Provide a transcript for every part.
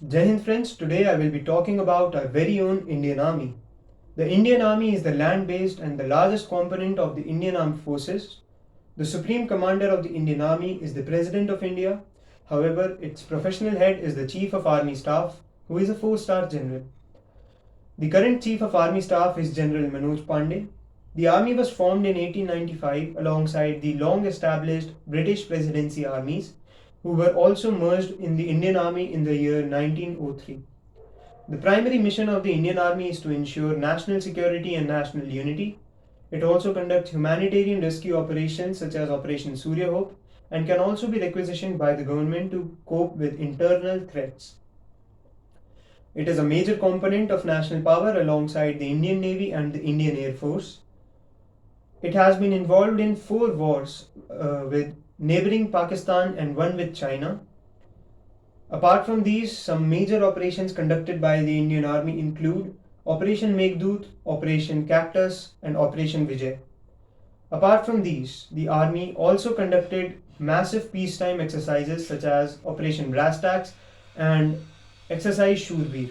Jai Hind friends, today I will be talking about our very own Indian Army. The Indian Army is the land-based and the largest component of the Indian Armed Forces. The Supreme Commander of the Indian Army is the President of India. However, its professional head is the Chief of Army Staff, who is a 4-star general. The current Chief of Army Staff is General Manoj Pandey. The army was formed in 1895 alongside the long-established British Presidency armies, who were also merged in the Indian Army in the year 1903. The primary mission of the Indian Army is to ensure national security and national unity. It also conducts humanitarian rescue operations such as Operation Surya Hope and can also be requisitioned by the government to cope with internal threats. It is a major component of national power alongside the Indian Navy and the Indian Air Force. It has been involved in 4 wars with neighboring Pakistan and one with China. Apart from these, some major operations conducted by the Indian Army include Operation Meghdoot, Operation Cactus, and Operation Vijay. Apart from these, the Army also conducted massive peacetime exercises such as Operation Brass Tacks and Exercise Shurveer.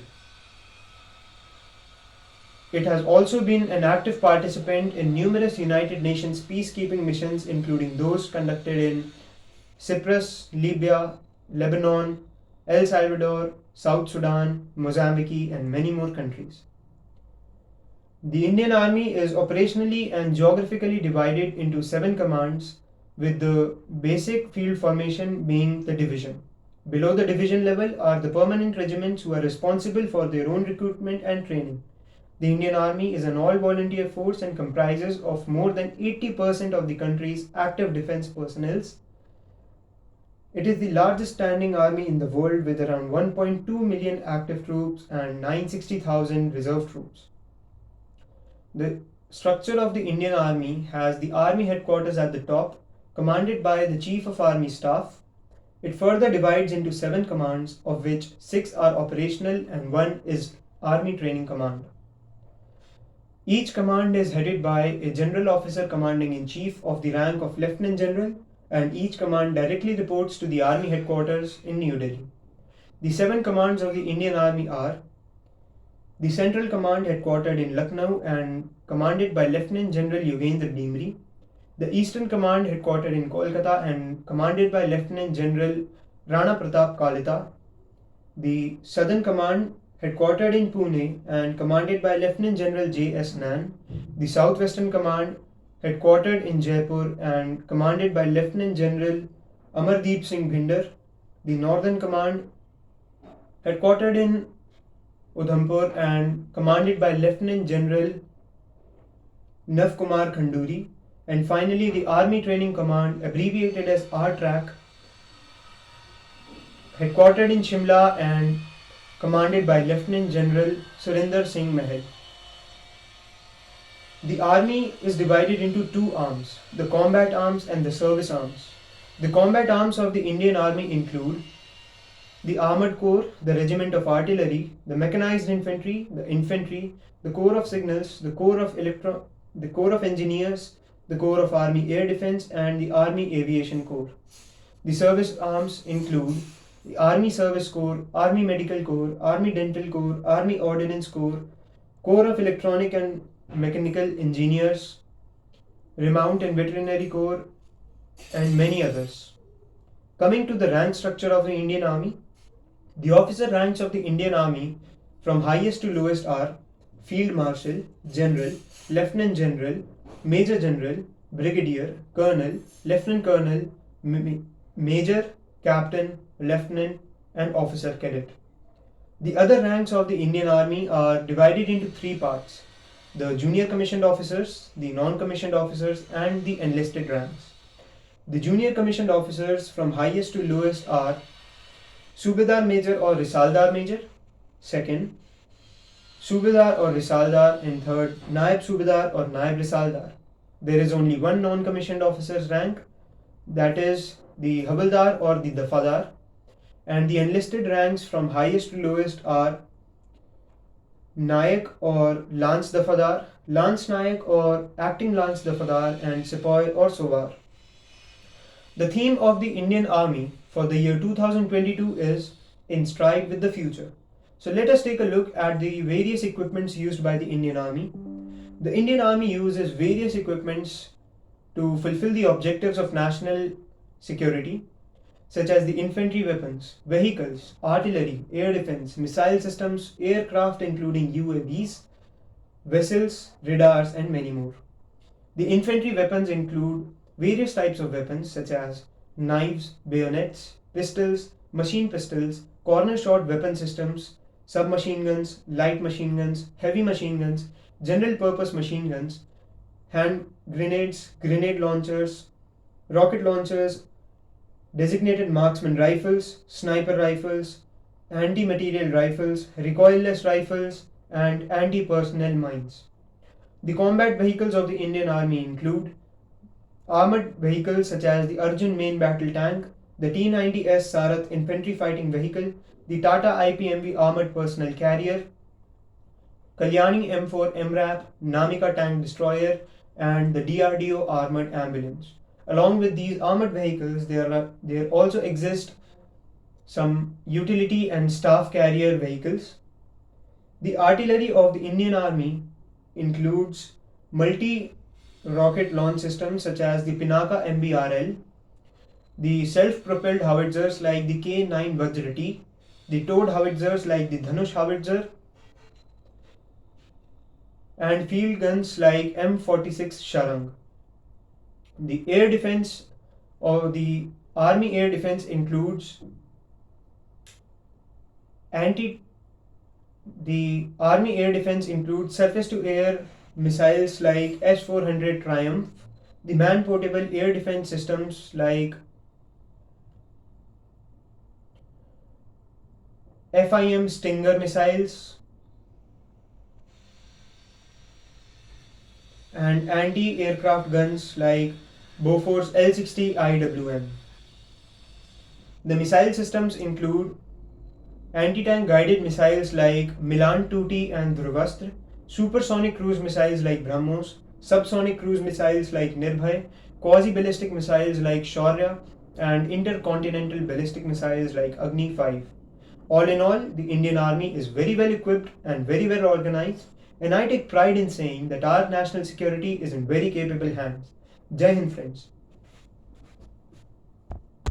It has also been an active participant in numerous United Nations peacekeeping missions, including those conducted in Cyprus, Libya, Lebanon, El Salvador, South Sudan, Mozambique, and many more countries. The Indian Army is operationally and geographically divided into 7 commands, with the basic field formation being the division. Below the division level are the permanent regiments who are responsible for their own recruitment and training. The Indian Army is an all-volunteer force and comprises of more than 80% of the country's active defense personnel. It is the largest standing army in the world with around 1.2 million active troops and 960,000 reserve troops. The structure of the Indian Army has the Army headquarters at the top, commanded by the Chief of Army Staff. It further divides into 7 commands, of which 6 are operational and 1 is Army Training Command. Each command is headed by a general officer commanding in chief of the rank of Lieutenant General, and each command directly reports to the Army headquarters in New Delhi. The 7 commands of the Indian Army are the Central Command headquartered in Lucknow and commanded by Lieutenant General Yogendra Dimri, the Eastern Command headquartered in Kolkata and commanded by Lieutenant General Rana Pratap Kalita, the Southern Command headquartered in Pune and commanded by Lieutenant General J.S. Nan, the Southwestern Command headquartered in Jaipur and commanded by Lieutenant General Amardeep Singh Bhinder, the Northern Command headquartered in Udhampur and commanded by Lieutenant General Nav Kumar Khanduri, and finally the Army Training Command, abbreviated as RTRAC, headquartered in Shimla and commanded by Lieutenant General Surinder Singh Mahal. The army is divided into 2 arms, the combat arms and the service arms. The combat arms of the Indian Army include the Armoured Corps, the Regiment of Artillery, the Mechanized Infantry, the Corps of Signals, the Corps of Engineers, the Corps of Army Air Defence, and the Army Aviation Corps. The service arms include the Army Service Corps, Army Medical Corps, Army Dental Corps, Army Ordnance Corps, Corps of Electronic and Mechanical Engineers, Remount and Veterinary Corps, and many others. Coming to the rank structure of the Indian Army, the officer ranks of the Indian Army from highest to lowest are Field Marshal, General, Lieutenant General, Major General, Brigadier, Colonel, Lieutenant Colonel, Major, Captain, Lieutenant, and Officer Cadet. The other ranks of the Indian Army are divided into 3 parts: the Junior Commissioned Officers, the Non-Commissioned Officers, and the Enlisted ranks. The Junior Commissioned Officers from highest to lowest are Subedar Major or Risaldar Major, second, Subedar or Risaldar, and third, Naib Subedar or Naib Risaldar. There is only one non-commissioned officer's rank, that is the Havildar or the Dafadar, and the enlisted ranks from highest to lowest are Nayak or Lance Dafadar, Lance Nayak or Acting Lance Dafadar, and Sepoy or Sovar. The theme of the Indian Army for the year 2022 is in stride with the future. So let us take a look at the various equipments used by the Indian Army. The Indian Army uses various equipments to fulfill the objectives of national security, such as the infantry weapons, vehicles, artillery, air defense, missile systems, aircraft including UAVs, vessels, radars, and many more. The infantry weapons include various types of weapons such as knives, bayonets, pistols, machine pistols, corner shot weapon systems, submachine guns, light machine guns, heavy machine guns, general purpose machine guns, hand grenades, grenade launchers, rocket launchers, designated marksman rifles, sniper rifles, anti material rifles, recoilless rifles, and anti personnel mines. The combat vehicles of the Indian Army include armored vehicles such as the Arjun main battle tank, the T-90S Sarath infantry fighting vehicle, the Tata IPMV armored personnel carrier, Kalyani M4 MRAP, Namika tank destroyer, and the DRDO armored ambulance. Along with these armored vehicles, there also exist some utility and staff carrier vehicles. The artillery of the Indian Army includes multi rocket launch systems such as the Pinaka MBRL, the self propelled howitzers like the K9 Vajra, the towed howitzers like the Dhanush howitzer, and field guns like M46 Sharang. The air defense or the Army air defense includes anti the Army air defense includes surface to air missiles like S-400 Triumph, the man portable air defense systems like FIM Stinger missiles, and anti-aircraft guns like Bofors L-60 IWM. The missile systems include anti-tank guided missiles like Milan 2T and Dhruvastra, supersonic cruise missiles like BrahMos, subsonic cruise missiles like Nirbhay, quasi-ballistic missiles like Shaurya, and intercontinental ballistic missiles like Agni 5. All in all, the Indian Army is very well equipped and very well organized, and I take pride in saying that our national security is in very capable hands. Jai Hind, friends.